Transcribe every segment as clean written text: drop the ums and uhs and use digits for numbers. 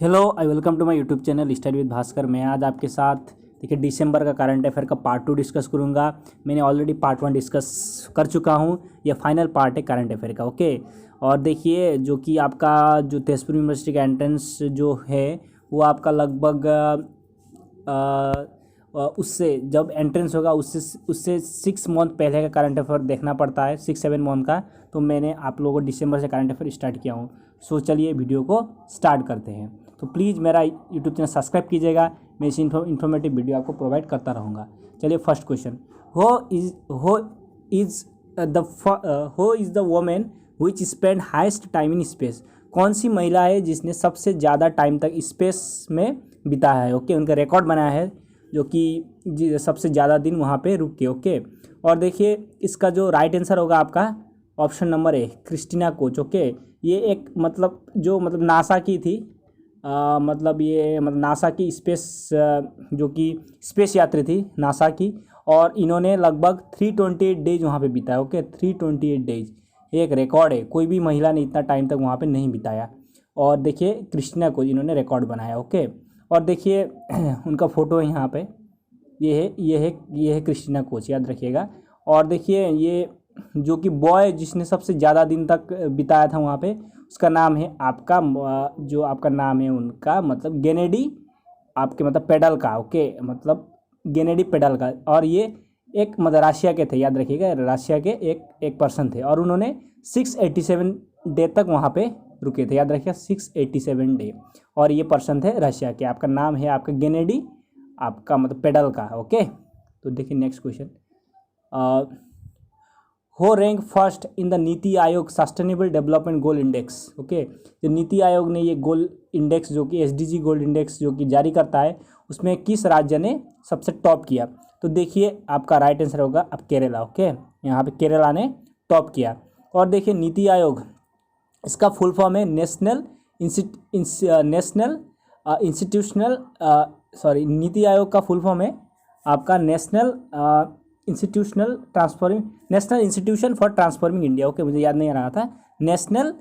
Hello I welcome to my YouTube channel study with Bhaskar. मैं आज आपके साथ देखिए दिसंबर का करंट अफेयर का पार्ट 2 डिस्कस करूंगा। मैंने ऑलरेडी पार्ट 1 डिस्कस कर चुका हूं। यह फाइनल पार्ट है करंट अफेयर का। ओके, और देखिए जो कि आपका जो तेजपुर यूनिवर्सिटी का एंट्रेंस जो है वो आपका लगभग उससे जब एंट्रेंस होगा उससे 6 मंथ पहले का करंट अफेयर देखना पड़ता है, 6-7 मंथ का। तो मैंने आप लोगों को दिसंबर से करंट अफेयर स्टार्ट किया हूँ। सो चलिए वीडियो को स्टार्ट करते हैं। तो प्लीज़ मेरा यूट्यूब चैनल सब्सक्राइब कीजिएगा। मैं इस इन्फॉर्मेटिव वीडियो आपको प्रोवाइड करता रहूँगा। चलिए first question, who is the women which spend highest time in space. कौन सी महिला है जिसने सबसे ज़्यादा टाइम तक स्पेस में बिताया है। ओके, उनका रिकॉर्ड बनाया है जो कि सबसे ज़्यादा दिन वहाँ पे रुक के। ओके, और देखिए इसका जो राइट आंसर होगा आपका option number A, Christina Koch. Okay, ये एक मतलब नासा की थी। मतलब नासा की स्पेस जो कि स्पेस यात्री थी नासा की, और इन्होंने लगभग 328 डेज वहाँ पे बिताया। ओके, 328 डेज एक रिकॉर्ड है, कोई भी महिला ने इतना टाइम तक वहाँ पे नहीं बिताया। और देखिए क्रिस्टीना को इन्होंने रिकॉर्ड बनाया। ओके, और देखिए उनका फ़ोटो है यहाँ पे, ये है क्रिस्टीना कोच, याद रखिएगा। और देखिए ये जो कि बॉय जिसने सबसे ज़्यादा दिन तक बिताया था वहाँ पे, उसका नाम है आपका जो आपका नाम है उनका मतलब गेनेडी, आपके मतलब पेडल का। ओके, मतलब गेनेडी पेडल का। और ये एक मतलब रशिया के थे, याद रखिएगा, रशिया के एक पर्सन थे। और उन्होंने 687 डे तक वहाँ पे रुके थे, याद रखिएगा 687 डे। और ये पर्सन थे रशिया के। आपका नाम है आपका गेनेडी, आपका मतलब पेडल का। ओके, तो देखिए नेक्स्ट क्वेश्चन, हो rank first in the NITI Aayog sustainable development goal index. Okay, जो नीति आयोग ने ये गोल इंडेक्स जो कि एसडीजी गोल्ड इंडेक्स जो कि जारी करता है, उसमें किस राज्य ने सबसे टॉप किया। तो देखिए आपका राइट आंसर होगा अब केरला। ओके, यहाँ पे केरला ने टॉप किया। और देखिए नीति आयोग, इसका फुल फॉर्म है नेशनल इंस्टीट्यूशनल नीति आयोग का फुल फॉर्म है आपका national institution for transforming India. Okay, मुझे याद नहीं आ रहा था, national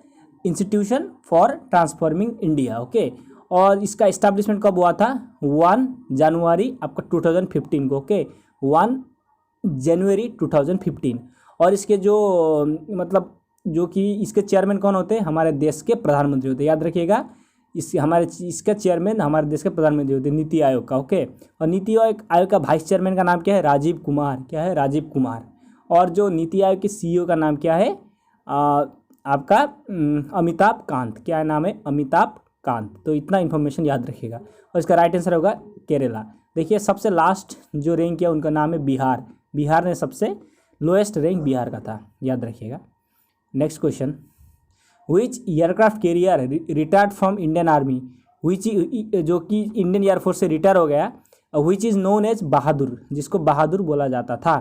institution for transforming India. Okay, और इसका इस्टेब्लिशमेंट कब हुआ था, 1 जनवरी आपका 2015 को। ओके, 1 जनवरी 2015। और इसके जो मतलब जो कि इसके चेयरमैन कौन होते हैं, हमारे देश के प्रधानमंत्री होते हैं, याद रखिएगा। इसका चेयरमैन हमारे देश के प्रधानमंत्री होते हैं नीति आयोग का। ओके, और नीति आयोग का वाइस चेयरमैन का नाम क्या है, राजीव कुमार। क्या है, राजीव कुमार। और जो नीति आयोग के सीईओ का नाम क्या है, आपका अमिताभ कांत। क्या है नाम है, अमिताभ कांत। तो इतना इन्फॉर्मेशन याद रखिएगा। और इसका राइट आंसर होगा केरला। देखिए सबसे लास्ट जो रैंक किया उनका नाम है बिहार। बिहार ने सबसे लोएस्ट रैंक बिहार का था, याद रखिएगा। Next question, which aircraft carrier retired from Indian army, which जो कि इंडियन एयरफोर्स से रिटायर हो गया, which is known as Bahadur, जिसको बहादुर बोला जाता था।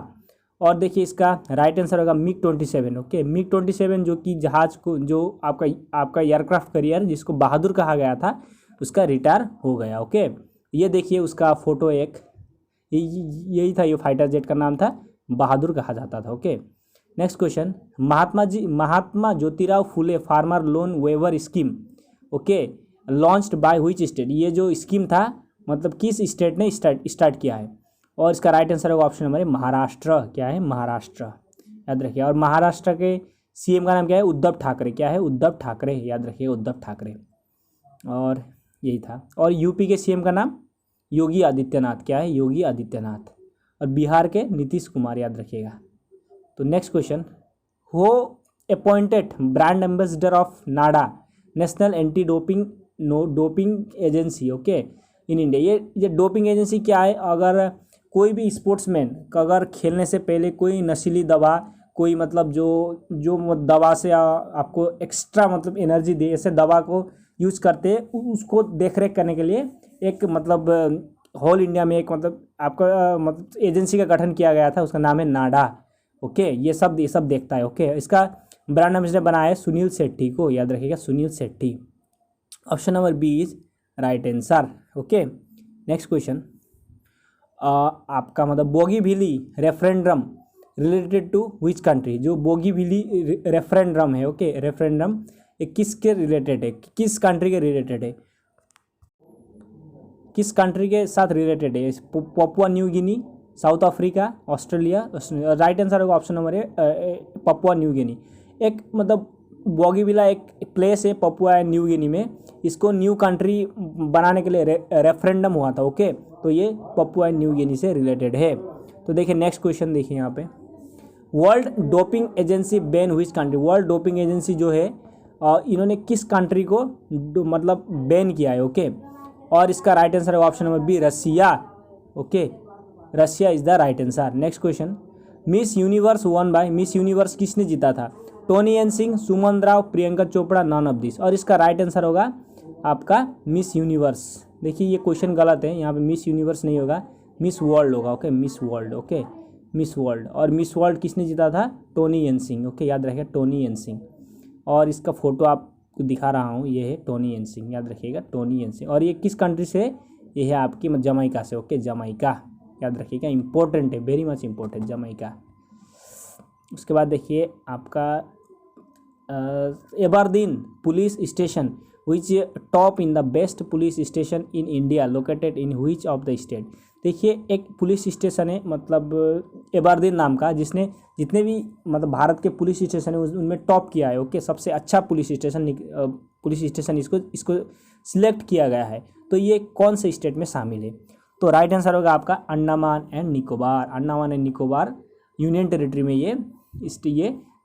और देखिए इसका राइट आंसर होगा MiG-27। ओके, MiG-27 जो कि जहाज़ को जो आपका एयरक्राफ्ट कैरियर जिसको बहादुर कहा गया था, उसका रिटायर हो गया। ओके, ये देखिए उसका फ़ोटो एक यही था, ये फाइटर जेट का नाम था, बहादुर कहा जाता था। Okay, next question, Mahatma Jyotirao Phule farmer loan waiver scheme. Okay, launched by which state. ये जो स्कीम था मतलब किस स्टेट ने स्टार्ट किया है। और इसका राइट आंसर होगा ऑप्शन नंबर है महाराष्ट्र। क्या है, महाराष्ट्र, याद रखिए। और महाराष्ट्र के सीएम का नाम क्या है, उद्धव ठाकरे। क्या है, उद्धव ठाकरे, याद रखिए, उद्धव ठाकरे। और यही था। और यूपी के सीएम का नाम योगी आदित्यनाथ। क्या है, योगी आदित्यनाथ। और बिहार के नीतीश कुमार, याद रखिएगा। तो नेक्स्ट क्वेश्चन, हो appointed brand ambassador of Nada national anti doping agency. Okay, in India. ये डोपिंग एजेंसी क्या है, अगर कोई भी स्पोर्ट्समैन अगर खेलने से पहले कोई नशीली दवा, कोई मतलब जो दवा से आपको एक्स्ट्रा मतलब एनर्जी दे, ऐसे दवा को यूज करते उसको देख रेख करने के लिए एक मतलब होल इंडिया में एक मतलब आपका मतलब एजेंसी का गठन किया गया था, उसका नाम है नाडा। ओके, ये सब देखता है। ओके, इसका ब्रांड एम्बेसडर बनाया है सुनील शेट्टी को, याद रखिएगा, Sunil Shetty. Option number B is right answer. Okay, next question, आपका मतलब Bougainville referendum related to which country. जो बोगीबिली रेफरेंडम है, ओके, रेफरेंडम ये किसके रिलेटेड है, किस कंट्री के रिलेटेड है। किस कंट्री के साथ रिलेटेड है? Papua New Guinea, South Africa, Australia. Right answer होगा option number A, Papua New Guinea. एक मतलब बोगीविला एक प्लेस है पपुआ न्यू गिनी में, इसको न्यू कंट्री बनाने के लिए रेफरेंडम हुआ था। ओके, तो ये पपुआ न्यू गिनी से रिलेटेड है। तो देखिए नेक्स्ट क्वेश्चन देखिए यहाँ पे, world doping agency ban which country? World doping agency जो है इन्होंने किस कंट्री को मतलब बैन किया है? ओके, और इसका राइट आंसर है option number B, Russia. Okay, Russia is the right answer. Next question, Miss Universe won by, Miss Universe किसने जीता था? Toni Ann Singh, Suman Rao, Priyanka Chopra, none of this. और इसका राइट आंसर होगा आपका मिस यूनिवर्स। देखिए ये क्वेश्चन गलत है, यहाँ पे मिस यूनिवर्स नहीं होगा, मिस वर्ल्ड होगा। Okay, miss world. Okay, miss world. और मिस वर्ल्ड किसने जीता था? Toni Ann Singh. ओके, याद रखिएगा टोनी एन सिंह। और इसका फोटो आपको दिखा रहा हूँ, ये है टोनी एन सिंह, याद रखिएगा टोनी एन सिंह। और ये किस कंट्री से? ये है आपकी जमाइका से। ओके, जमाइका, याद रखिएगा, इंपॉर्टेंट है, वेरी मच इंपॉर्टेंट, जमाइका। उसके बाद देखिए आपका Aberdeen police station which top in the best police station in India located in which of the state? देखिए एक पुलिस स्टेशन है मतलब एबरदीन नाम का, जिसने जितने भी मतलब भारत के पुलिस स्टेशन है उनमें टॉप किया है। ओके, सबसे अच्छा पुलिस स्टेशन इसको सिलेक्ट किया गया है। तो ये कौन से स्टेट में शामिल है? तो राइट आंसर होगा आपका Andaman and Nicobar. Andaman and Nicobar union territory में ये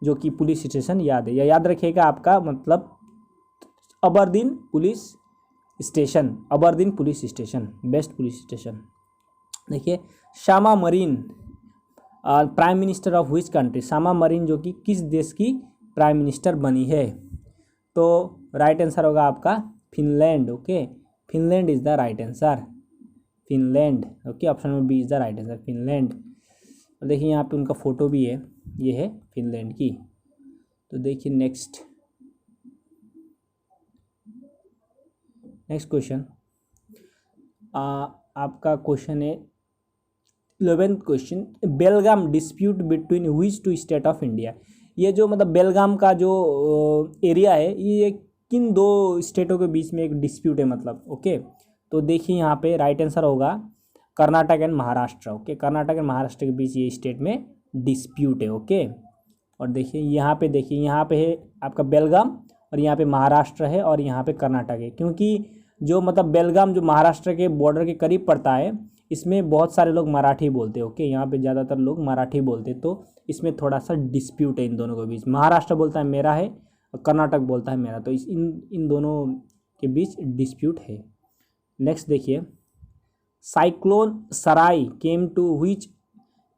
जो कि पुलिस स्टेशन याद है, या याद रखिएगा आपका मतलब Aberdeen police station, Aberdeen police station, best police station. देखिए शामा मरीन prime minister of which country? शामा मरीन जो कि किस देश की प्राइम मिनिस्टर बनी है? तो राइट आंसर होगा आपका Finland. Okay, Finland is the right answer, Finland. Okay, option number B is the right answer, Finland. और देखिए यहाँ पे उनका फोटो भी है, ये है फिनलैंड की। तो देखिए नेक्स्ट क्वेश्चन, आपका क्वेश्चन है 11th question, Belgaum dispute between which two state of India? ये जो मतलब बेलगाम का जो एरिया है ये किन दो स्टेटों के बीच में एक डिस्प्यूट है मतलब। ओके, तो देखिए यहाँ पे राइट आंसर होगा Karnataka and Maharashtra. Okay, Karnataka and Maharashtra के बीच ये स्टेट में डिस्प्यूट है। ओके, और देखिए यहाँ पे है आपका बेलगाम, और यहाँ पे महाराष्ट्र है, और यहाँ पे कर्नाटक है। क्योंकि जो मतलब बेलगाम जो महाराष्ट्र के बॉर्डर के करीब पड़ता है, इसमें बहुत सारे लोग मराठी बोलते हैं। ओके, यहाँ पे ज़्यादातर लोग मराठी बोलते हैं, तो इसमें थोड़ा सा डिस्प्यूट है इन दोनों के बीच। महाराष्ट्र बोलता है मेरा है, और कर्नाटक बोलता है मेरा, तो इन दोनों के बीच डिस्प्यूट है। नेक्स्ट देखिए, cyclone Sarai came to which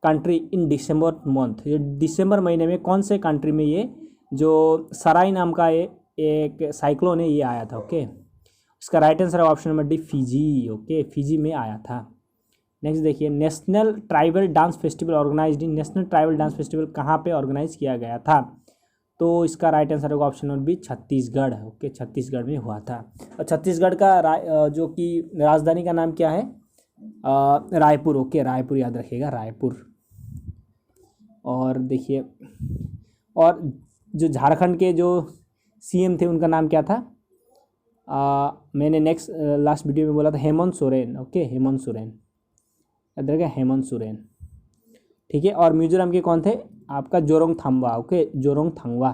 country in December month? ये दिसंबर महीने में कौन से कंट्री में ये जो सराय नाम का एक साइक्लोन है ये आया था? ओके, इसका राइट आंसर है option number D, Fiji. Okay, Fiji में आया था। नेक्स्ट देखिए, national tribal dance festival organised in, national tribal dance festival कहाँ पे ऑर्गेनाइज किया गया था? तो इसका राइट आंसर होगा option number B, Chhattisgarh. Okay, Chhattisgarh में हुआ था। और छत्तीसगढ़ का जो कि राजधानी का नाम क्या है? रायपुर। ओके, रायपुर याद रखिएगा, रायपुर। और देखिए, और जो झारखंड के जो सीएम थे उनका नाम क्या था? मैंने लास्ट वीडियो में बोला था हेमंत सोरेन। ओके, हेमंत सोरेन याद रखिएगा, हेमंत सोरेन। ठीक है, और मिजोरम के कौन थे? आपका जोरंगथांगवा। ओके, जोरंगथांगवा।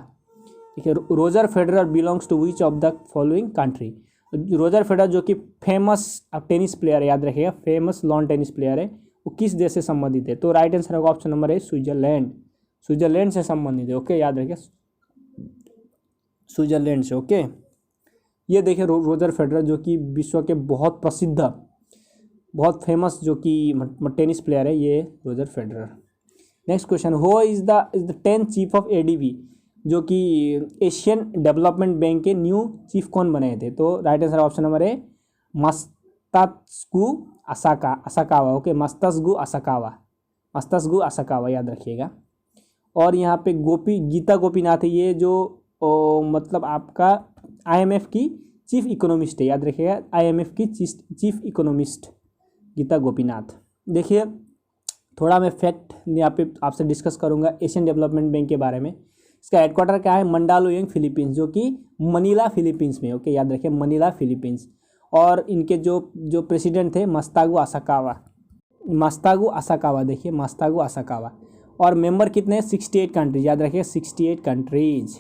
ठीक है, Roger Federer belongs to which of the following country? Roger Federer जो कि फेमस टेनिस प्लेयर है, याद रखिएगा, फेमस लॉन टेनिस प्लेयर है, वो किस देश से संबंधित है? तो राइट आंसर होगा ऑप्शन नंबर ए, स्विट्जरलैंड। स्विट्जरलैंड से संबंधित है। ओके, याद रखिए, स्विट्जरलैंड से। ओके, ये देखिए रोजर फेडरर जो कि विश्व के बहुत प्रसिद्ध, बहुत फेमस जो कि टेनिस प्लेयर है, ये Roger Federer. Next question, who is the 10th chief of ADB? जो कि एशियन डेवलपमेंट बैंक के न्यू चीफ कौन बने थे? तो right answer option number A, Masatsugu Asakawa. Okay, Masatsugu Asakawa याद रखिएगा। और यहाँ पे गीता गोपीनाथ है, ये जो मतलब आपका IMF की चीफ इकोनॉमिस्ट है, याद रखिएगा, IMF की चीफ इकोनॉमिस्ट गीता गोपीनाथ। देखिए थोड़ा मैं फैक्ट यहाँ पे आपसे डिस्कस करूँगा एशियन डेवलपमेंट बैंक के बारे में। इसका हेडक्वार्टर क्या है? मंडालोयंग फिलीपींस, जो कि मनीला फिलीपींस में। ओके, याद रखिए, मनीला फिलीपींस। और इनके जो प्रेसिडेंट थे मस्तागु असाकावा, देखिए मस्तागु असाकावा। और मेंबर कितने हैं? 68 कंट्रीज, याद रखिए 68 कंट्रीज।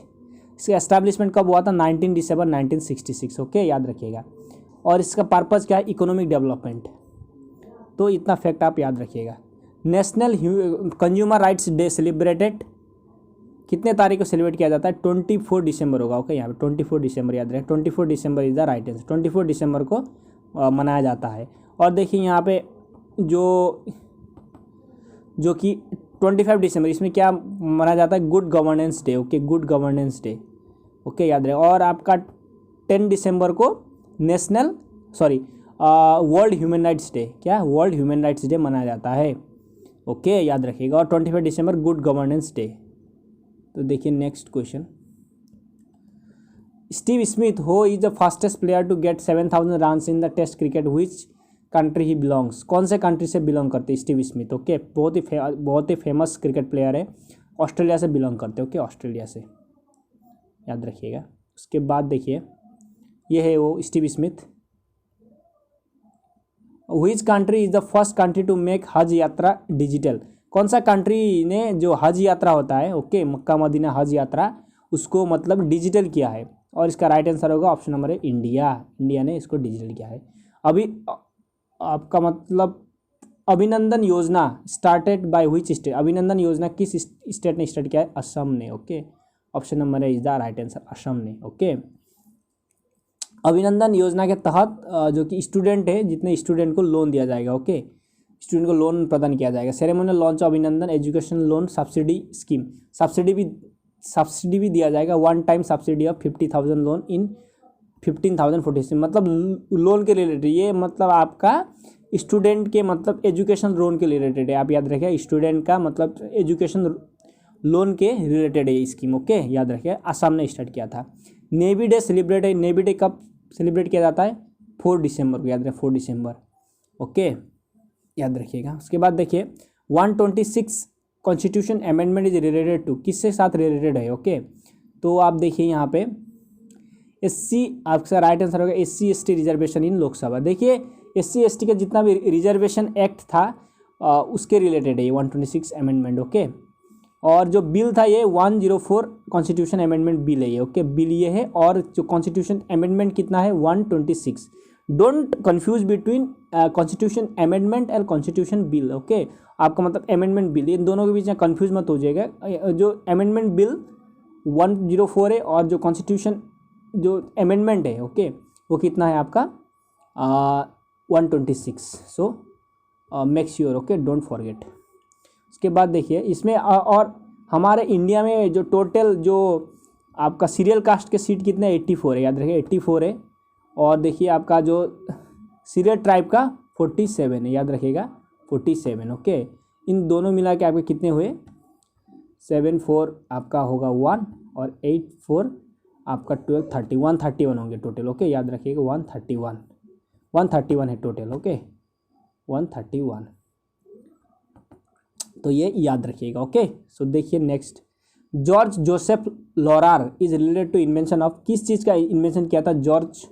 इसका एस्टैब्लिशमेंट कब हुआ था? 19 दिसंबर 1966, ओके, याद रखिएगा। और इसका पर्पज़ क्या है? Economic development. तो इतना फैक्ट आप याद रखिएगा। National consumer rights day celebrated कितने तारीख को सेलिब्रेट किया जाता है? 24 दिसंबर होगा, ओके, यहाँ पे 24 दिसंबर याद रखें। 24 दिसंबर इज द राइट आंसर। 24 दिसंबर को मनाया जाता है। और देखिए यहाँ पे जो कि 25 दिसंबर, इसमें क्या मनाया जाता है? Good governance day, okay, good governance day, okay, याद रहे। और आपका 10 दिसंबर को वर्ल्ड ह्यूमन राइट्स डे, क्या वर्ल्ड ह्यूमन राइट्स डे मनाया जाता है, ओके, याद रखिएगा। और 25 दिसंबर गुड गवर्नेंस डे। तो देखिए next question, Steve Smith who is the fastest player to get 7000 runs in the test cricket, which country he belongs? कौन से कंट्री से बिलोंग करते हैं स्टीव स्मिथ? ओके, बहुत ही फेमस क्रिकेट प्लेयर है, Australia से बिलोंग करते हैं, ओके, ऑस्ट्रेलिया से, याद रखिएगा। उसके बाद देखिए ये है वो Steve Smith. Which country is the first country to make हज यात्रा डिजिटल? कौन सा कंट्री ने जो हज यात्रा होता है, ओके, मक्का मदीना हज यात्रा, उसको मतलब डिजिटल किया है? और इसका राइट आंसर होगा ऑप्शन नंबर है इंडिया। इंडिया ने इसको डिजिटल किया है। अभी आपका मतलब अभिनंदन योजना स्टार्टेड बाय व्हिच स्टेट? अभिनंदन योजना किस स्टेट ने स्टार्ट किया है? असम ने, ओके, ऑप्शन नंबर है is the right answer, Assam ने, ओके। अभिनंदन योजना के तहत जो कि स्टूडेंट है, जितने स्टूडेंट को लोन दिया जाएगा, ओके, स्टूडेंट को लोन प्रदान किया जाएगा। सेरेमोनियल लॉन्च अभिनंदन education loan subsidy scheme, subsidy भी दिया जाएगा। One time subsidy of 50,000 loan in 15,046, मतलब लोन के रिलेटेड, ये मतलब आपका स्टूडेंट के मतलब एजुकेशन लोन के रिलेटेड है, आप याद रखिए, स्टूडेंट का मतलब एजुकेशन लोन के रिलेटेड है स्कीम, ओके, याद रखिए। असम ने स्टार्ट किया था। नेवी डे सेलिब्रेट है, नेवी डे कब सेलिब्रेट किया जाता है? 4 दिसंबर को, याद रखें 4 दिसंबर, ओके, याद रखिएगा। उसके बाद देखिए 126 constitution amendment is related to, किससे साथ रिलेटेड है, ओके। तो आप देखिए यहाँ पे SC, आपका राइट आंसर होगा SC ST रिजर्वेशन इन लोकसभा। देखिए SC ST का जितना भी रिजर्वेशन एक्ट था उसके रिलेटेड है ये 126 अमेंडमेंट, ओके। और जो बिल था ये 104 कॉन्स्टिट्यूशन अमेंडमेंट बिल है ये, ओके, बिल ये है। और जो कॉन्स्टिट्यूशन अमेंडमेंट कितना है? 126। Don't confuse between constitution amendment और कॉन्स्टिट्यूशन बिल, ओके। आपका मतलब अमेंडमेंट बिल, इन दोनों के बीच में कंफ्यूज मत हो जाएगा। जो अमेंडमेंट बिल 104 है और जो कॉन्स्टिट्यूशन जो अमेंडमेंट है, ओके, वो कितना है आपका 126। So make sure, okay, don't forget. उसके बाद देखिए इसमें और हमारे इंडिया में जो टोटल जो आपका सीरियल कास्ट के सीट कितने? 84 है, याद रखिए 84 है। और देखिए आपका जो सीरियल ट्राइब का 47 है, याद रखिएगा 47, ओके। इन दोनों मिला के आपके कितने हुए? 7 4 आपका होगा 1 और 8 4 आपका 12 30 131 होंगे टोटल, ओके, याद रखिएगा 131 है टोटल, ओके, 131। तो ये याद रखिएगा, ओके। सो देखिए next, George Joseph Laurer is related to invention of, किस चीज़ का इन्वेंशन किया था जॉर्ज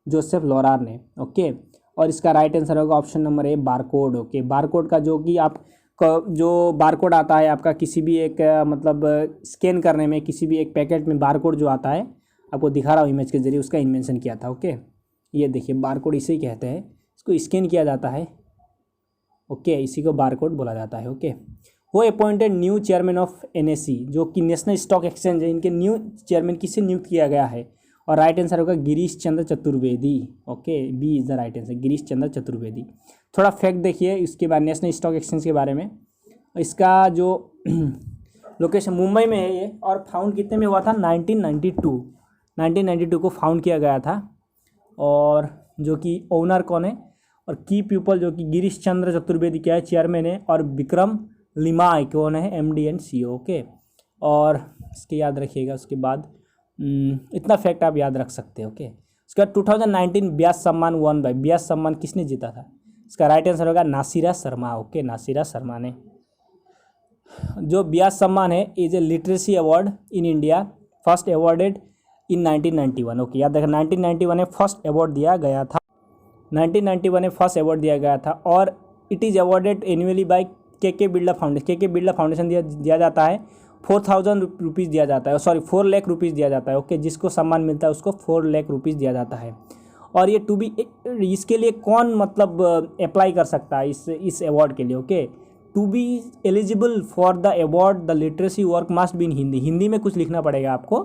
जोसेफ लॉरार ने, ओके। और इसका राइट आंसर होगा ऑप्शन नंबर ए बारकोड, ओके। बारकोड का जो कि आप जो बारकोड आता है आपका किसी भी एक मतलब स्कैन करने में, किसी भी एक पैकेट में बारकोड जो आता है, आपको दिखा रहा हूँ इमेज के जरिए, उसका इन्वेंशन किया था, ओके। ये देखिए बारकोड इसे ही कहते हैं, इसको स्कैन किया जाता है, ओके, इसी को बारकोड बोला जाता है, ओके। वो appointed new chairman of NSE, जो कि नेशनल स्टॉक एक्सचेंज है, इनके न्यू चेयरमैन किससे नियुक्त किया गया है? और राइट आंसर होगा Girish Chandra Chaturvedi, okay, B is the right answer, Girish Chandra Chaturvedi. थोड़ा फैक्ट देखिए इसके बाद नेशनल स्टॉक एक्सचेंज के बारे में, इसका जो लोकेशन मुंबई में है ये, और फाउंड कितने में हुआ था? 1992 को फाउंड किया गया था। और जो कि ओनर कौन है और की पीपल जो कि गिरीश चंद्र चतुर्वेदी क्या है, चेयरमैन है, और विक्रम लिमाय कौन है, MD एंड CEO, ओके। और इसके याद रखिएगा। उसके बाद इतना फैक्ट आप याद रख सकते हैं, ओके। उसके बाद 2019 व्यास सम्मान वन बाय, व्यास सम्मान किसने जीता था? इसका राइट आंसर होगा नासिरा शर्मा, ओके, नासिरा शर्मा ने। जो व्यास सम्मान है is a literacy award in India, first awarded in 1991, okay, याद रखें 1991 में फर्स्ट अवार्ड दिया गया था। 1991 में फर्स्ट अवार्ड दिया गया था। और it is awarded annually by K Birla foundation. के बिरला फाउंडेशन दिया जाता है। 4,000 रुपीज़ दिया जाता है, सॉरी 4 लाख रुपीज़ दिया जाता है। ओके, जिसको सम्मान मिलता है उसको 4 लाख रुपीज़ दिया जाता है। और ये टू बी, इसके लिए कौन मतलब अप्लाई कर सकता है इस अवार्ड के लिए? Okay, to be eligible for the award the literacy work must be in Hindi. Hindi में कुछ लिखना पड़ेगा आपको,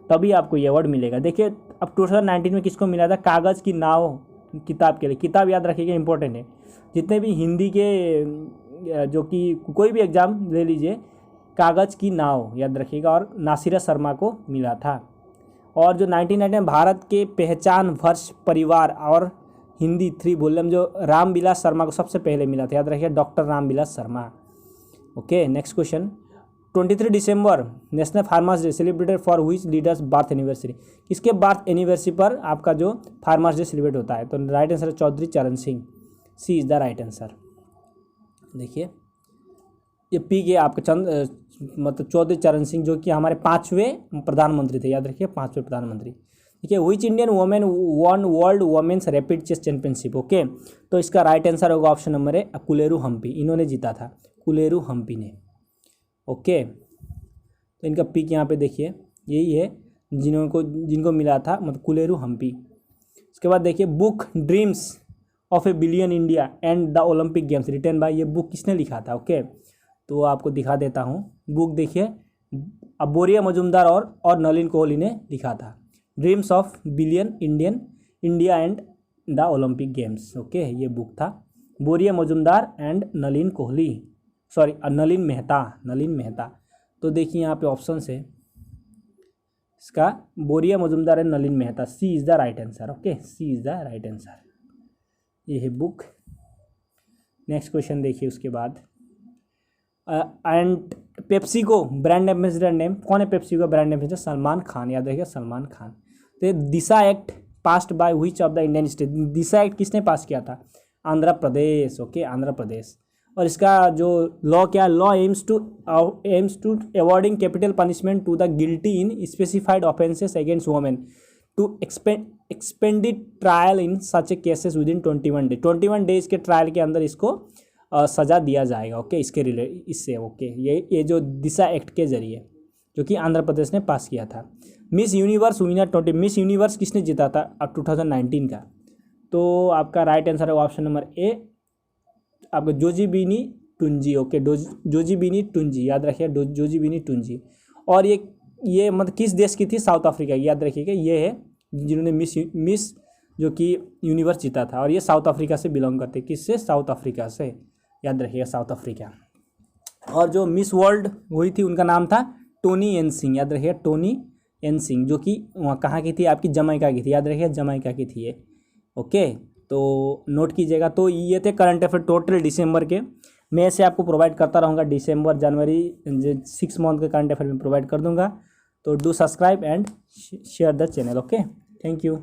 तभी आपको ये अवार्ड मिलेगा। देखिए अब 2019 में किसको मिला था? कागज़ की नाव किताब के लिए। किताब याद रखिएगा, इंपॉर्टेंट है। जितने भी हिंदी के जो कि कोई भी एग्ज़ाम ले लीजिए, कागज़ की नाव याद रखिएगा। और नासिरा शर्मा को मिला था। और जो 1990 में भारत के पहचान वर्ष परिवार और हिंदी 3 वॉल्यूम जो रामविलास शर्मा को सबसे पहले मिला था, याद रखिए, doctor Ramvilas Sharma. Okay, next question. 23 December national farmers day celebrated for which leaders birth anniversary. किसके बर्थ एनिवर्सरी पर आपका जो फार्मर्स डे सेलिब्रेट होता है? तो राइट आंसर है चौधरी चरण सिंह। सी इज़ द राइट आंसर। देखिए ये पी के आपका मतलब चौधरी चरण सिंह, जो कि हमारे 5वें प्रधानमंत्री थे, याद रखिए 5वें प्रधानमंत्री। देखिए which Indian women won world women's rapid chess championship. Okay, तो इसका राइट आंसर होगा ऑप्शन नंबर है कुलेरू हम्पी। इन्होंने जीता था, कुलेरू हम्पी ने। ओके, तो इनका पिक यहाँ पे देखिए यही है जिनको मिला था, मतलब कुलेरू हम्पी। इसके बाद देखिए book Dreams of a billion India and the Olympic games written by, ये बुक किसने लिखा था? ओके, तो आपको दिखा देता हूँ बुक। देखिए बोरिया मजुमदार और नलिन कोहली ने लिखा था। Dreams of billion India and the Olympic games. Okay, ये बुक था बोरिया मजुमदार एंड नलिन कोहली, सॉरी नलिन मेहता। तो देखिए यहाँ पे ऑप्शन है इसका Boria Majumdar and Nalin Mehta. C is the right answer. Okay, C is the right answer. ये है बुक। नेक्स्ट क्वेश्चन देखिए उसके बाद। एंड पेप्सी को ब्रांड एम्बेसडर नेम कौन है? पेप्सी का ब्रांड एम्बेसडर सलमान खान, याद रखिएगा सलमान खान। तो Disha act passed by which of the Indian state. Disha act किसने पास किया था? आंध्र प्रदेश। ओके, आंध्र प्रदेश। और इसका जो लॉ क्या? Law aims to awarding capital punishment to the guilty in specified offences against women to expanded trial in such a cases within 21 day. 21 days के trial के अंदर इसको सज़ा दिया जाएगा। ओके, इससे ओके, ये जो दिशा एक्ट के जरिए जो कि आंध्र प्रदेश ने पास किया था। Miss universe winner 20, miss Universe किसने जीता था? अब 2019 का। तो आपका राइट आंसर है ऑप्शन नंबर ए, आपका जोजीबिनी टुंजी। ओके, जोजीबिनी टुंजी, याद रखिए जोजीबिनी टुंजी। और ये मतलब किस देश की थी? साउथ अफ्रीका, याद रखिएगा। ये है जिन्होंने मिस जो कि यूनिवर्स जीता था, और ये साउथ अफ्रीका से बिलोंग करते। किससे? साउथ अफ्रीका से, याद रखिएगा साउथ अफ्रीका। और जो मिस वर्ल्ड हुई थी उनका नाम था टोनी एन सिंह, याद रखिएगा टोनी एन सिंह, जो कि वहाँ कहाँ की थी? आपकी जमैका की थी, याद रखिएगा जमैका की थी ये। ओके, तो नोट कीजिएगा। तो ये थे करंट अफेयर टोटल दिसंबर के। मैं ऐसे आपको प्रोवाइड करता रहूँगा, दिसंबर जनवरी 6 मंथ के करंट अफेयर में प्रोवाइड कर दूँगा। तो do subscribe and share the channel. Okay, thank you.